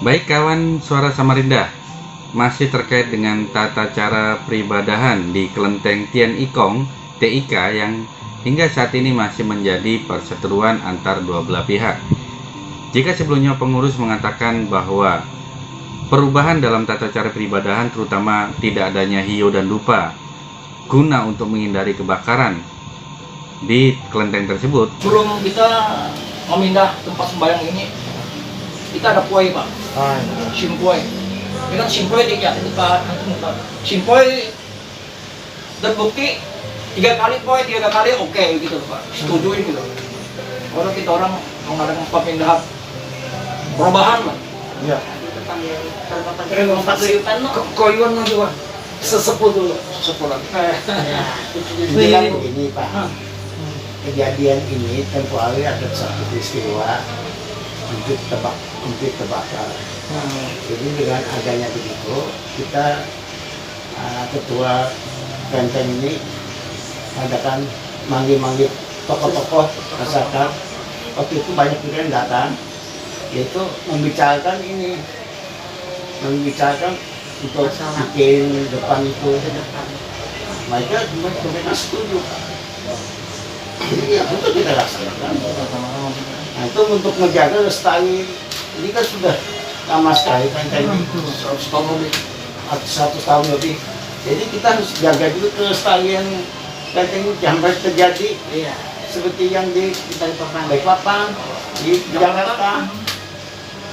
Baik kawan Suara Samarinda, masih terkait dengan tata cara peribadahan di Kelenteng Tian Ikong (TIK) yang hingga saat ini masih menjadi perseteruan antar dua belah pihak. Jika sebelumnya pengurus mengatakan bahwa perubahan dalam tata cara peribadahan, terutama tidak adanya hiyo dan dupa, guna untuk menghindari kebakaran di kelenteng tersebut. Sebelum kita memindah tempat sembahyang ini, kita ada poy Pak, simpoy. Ini kan simpoy tiga, simpoy terbukti 3 kali poy, 3 kali oke gitu Pak, setujuin gitu. Kalau kita orang mengadakan pemindahan perubahan Pak. Iya. Koyuan lagi Pak, sesepuh dulu, sesepuh lagi. Ini Pak, kejadian ini tempoh hari ada satu peristiwa untuk terbakar. Jadi dengan adanya begitu, kita ketua kelenteng ini adakan manggil-manggil tokoh-tokoh masyarakat. Waktu itu banyak juga yang datang, yaitu membicarakan untuk bikin depan itu. Mereka setuju. Jadi ya untuk kita laksanakan. Nah itu untuk menjaga lestari. Ini kan sudah lama sekali kelenteng ini, 100 tahun lebih. Jadi kita harus jaga dulu kelestarian kelenteng ini, jangan sampai terjadi seperti yang di Balikpapan, di Jakarta.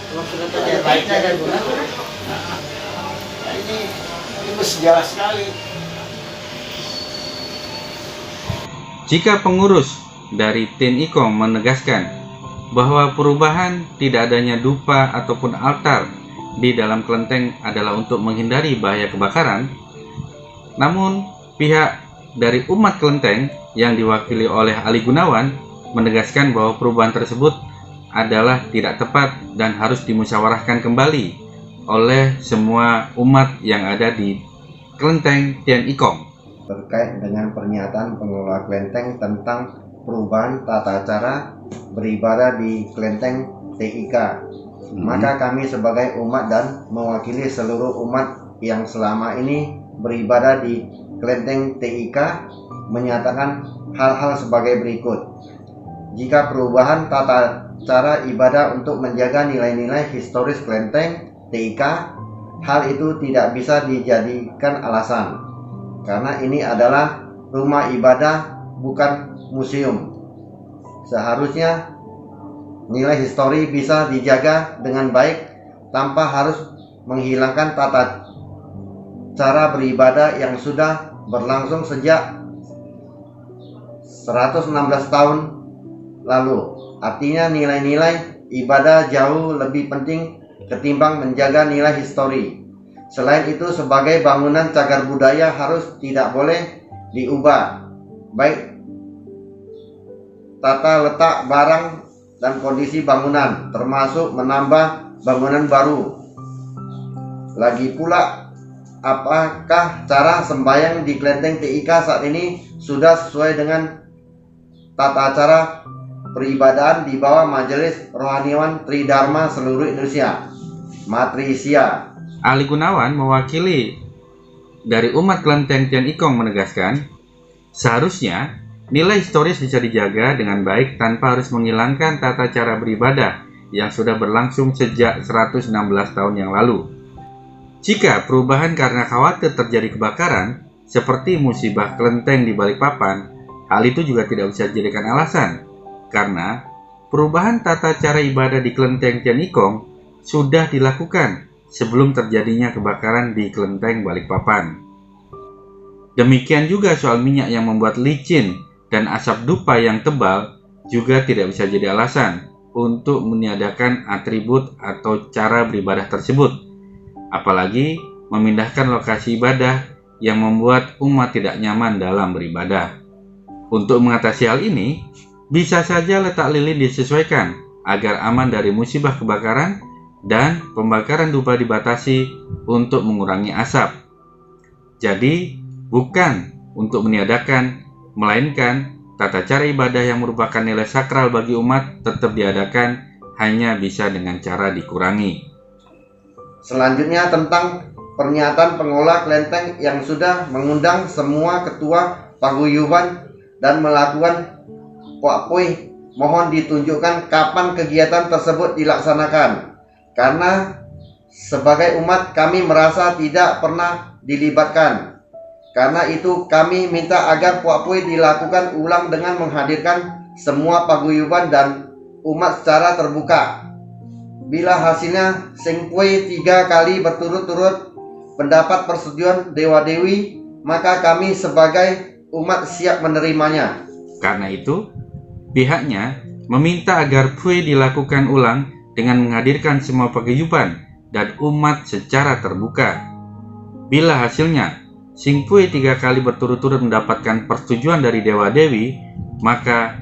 Sudah terjadi ada guna. Nah ini bersejarah sekali. Jika pengurus dari Tian Ikong menegaskan bahwa perubahan tidak adanya dupa ataupun altar di dalam kelenteng adalah untuk menghindari bahaya kebakaran, namun pihak dari umat kelenteng yang diwakili oleh Ali Gunawan menegaskan bahwa perubahan tersebut adalah tidak tepat dan harus dimusyawarahkan kembali oleh semua umat yang ada di kelenteng Tian Ikong. Terkait dengan pernyataan pengelola kelenteng tentang perubahan tata cara beribadah di kelenteng TIK. Maka kami sebagai umat dan mewakili seluruh umat yang selama ini beribadah di kelenteng TIK menyatakan hal-hal sebagai berikut. Jika perubahan tata cara ibadah untuk menjaga nilai-nilai historis kelenteng TIK, hal itu tidak bisa dijadikan alasan. Karena ini adalah rumah ibadah, bukan museum. Seharusnya nilai histori bisa dijaga dengan baik tanpa harus menghilangkan tata cara beribadah yang sudah berlangsung sejak 116 tahun lalu. Artinya nilai-nilai ibadah jauh lebih penting ketimbang menjaga nilai histori. Selain itu, sebagai bangunan cagar budaya harus tidak boleh diubah, baik tata letak barang dan kondisi bangunan, termasuk menambah bangunan baru. Lagi pula, apakah cara sembahyang di kelenteng TIK saat ini sudah sesuai dengan tata cara peribadahan di bawah Majelis Rohaniawan Tridharma seluruh Indonesia, Matrisia? Ali Gunawan mewakili dari umat kelenteng Tian Ikong menegaskan, seharusnya nilai historis bisa dijaga dengan baik tanpa harus menghilangkan tata cara beribadah yang sudah berlangsung sejak 116 tahun yang lalu. Jika perubahan karena khawatir terjadi kebakaran, seperti musibah kelenteng di Balikpapan, hal itu juga tidak bisa dijadikan alasan, karena perubahan tata cara ibadah di kelenteng Tian Ikong sudah dilakukan sebelum terjadinya kebakaran di kelenteng Balikpapan. Demikian juga soal minyak yang membuat licin dan asap dupa yang tebal juga tidak bisa jadi alasan untuk meniadakan atribut atau cara beribadah tersebut, apalagi memindahkan lokasi ibadah yang membuat umat tidak nyaman dalam beribadah. Untuk mengatasi hal ini, bisa saja letak lilin disesuaikan agar aman dari musibah kebakaran dan pembakaran dupa dibatasi untuk mengurangi asap. Jadi, bukan untuk meniadakan, melainkan tata cara ibadah yang merupakan nilai sakral bagi umat tetap diadakan, hanya bisa dengan cara dikurangi. Selanjutnya tentang pernyataan pengelola kelenteng yang sudah mengundang semua ketua paguyuban dan melakukan puapui, mohon ditunjukkan kapan kegiatan tersebut dilaksanakan. Karena sebagai umat kami merasa tidak pernah dilibatkan. Karena itu kami minta agar puapui dilakukan ulang dengan menghadirkan semua paguyuban dan umat secara terbuka. Bila hasilnya Singpui 3 kali berturut-turut mendapat persetujuan dewa-dewi, maka kami sebagai umat siap menerimanya. Karena itu, pihaknya meminta agar Pui dilakukan ulang dengan menghadirkan semua paguyuban dan umat secara terbuka. Bila hasilnya Singpui 3 kali berturut-turut mendapatkan persetujuan dari dewa-dewi, maka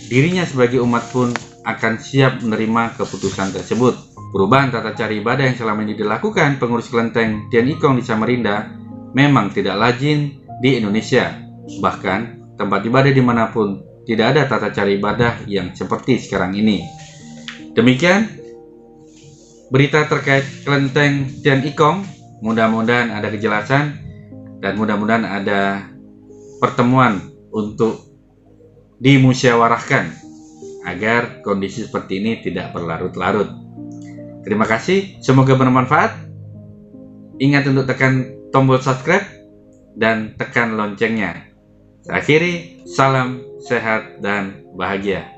dirinya sebagai umat pun akan siap menerima keputusan tersebut. Perubahan tata cara ibadah yang selama ini dilakukan pengurus kelenteng Tian Ikong di Samarinda memang tidak lazim di Indonesia. Bahkan tempat ibadah dimanapun tidak ada tata cara ibadah yang seperti sekarang ini. Demikian berita terkait kelenteng Tian Ikong. Mudah-mudahan ada kejelasan dan mudah-mudahan ada pertemuan untuk dimusyawarahkan agar kondisi seperti ini tidak berlarut-larut. Terima kasih, semoga bermanfaat. Ingat untuk tekan tombol subscribe dan tekan loncengnya. Saya akhiri, salam sehat dan bahagia.